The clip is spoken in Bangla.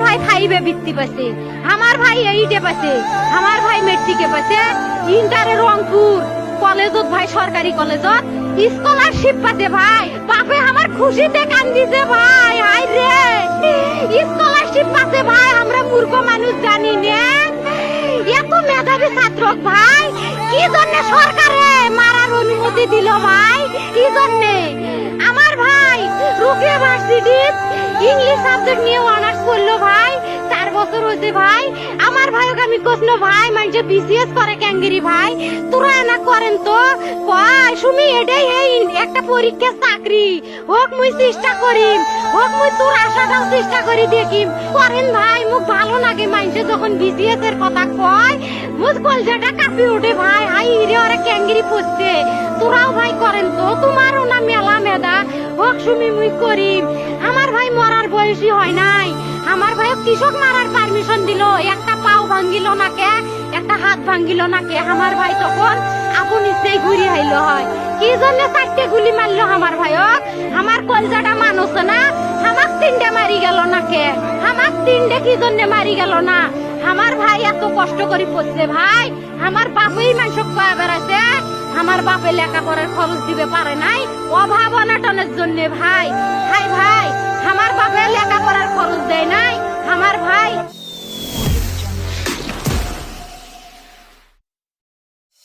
ভাই ফাইভে বৃত্তি পাচ্ছে, আমার ভাই এইটে পাচ্ছে, আমার ভাই মেট্রিকে পাচ্ছে, ইন্টারে রংপুর কলেজত ভাই সরকারি কলেজত স্কলারশিপ পাচ্ছে ভাই। বাপে আমার খুশিতে কান্দিছে ভাই, হাই রে স্কলারশিপ পাচ্ছে ভাই। আমরা মূর্খ মানুষ জানি না এত মেধাবী ছাত্র ভাই কি জন্য সরকারে মারার অনুমতি দিল ভাই, কি জন্য? আমার ভাই রুকিয়া ভার্সিটি ইংলিশ সাবজেক্ট নিয়ে অনার্স করলো ভাই, 4 বছর হয়েছে ভাই। আমার ভাইকে আমি কইনো ভাই মানে বিসিএস করে ক্যাঙ্গেরি ভাই, তোরা না করেন তো কয় সুমি এটাই এই একটা পরীক্ষা চাকরি হোক, মুই চেষ্টা করিম, হোক মুই তোর আশাটাও চেষ্টা করি দেখিম। করেন ভাই, মুখ ভালো লাগে মানুষে যখন বিসিএস এর কথা কয়, মুখ কলজাটা কাঁপি ওঠে ভাই। হাই রে ওরা ক্যাঙ্গেরি পড়ছে, তোরাও ভাই করেন তো, তোমারও না মেলা মেধা, হোক সুমি মুই করিম। আমার ভাই মরার বয়সী হয় নাই, আমার ভাই কৃষক মারার পারমিশন দিল, একটা পাও ভাঙ্গিল না কে, একটা হাত ভাঙ্গিল না কে। আমার ভাই তখন আপন ইচ্ছেই ঘুরি আইলো হয়, কি জন্য 4টে গুলি মারলো আমার ভাইক? আমার কলজাটা মানুষ না, আমার 3টে মারি গেল না কে, আমার 3টে কি জন্য মারি গেল না? আমার ভাই এত কষ্ট করে পড়ছে ভাই, আমার বাপই মানুষ কয়ে বেড়াচ্ছে, আমার বাপে লেখাপড়ার খরচ দিবে পারে নাই অভাব অনাটনের জন্য ভাই। ভাই ভাই আমার বাপে লেখাপড়ার খরচ দেয় নাই, আমার ভাই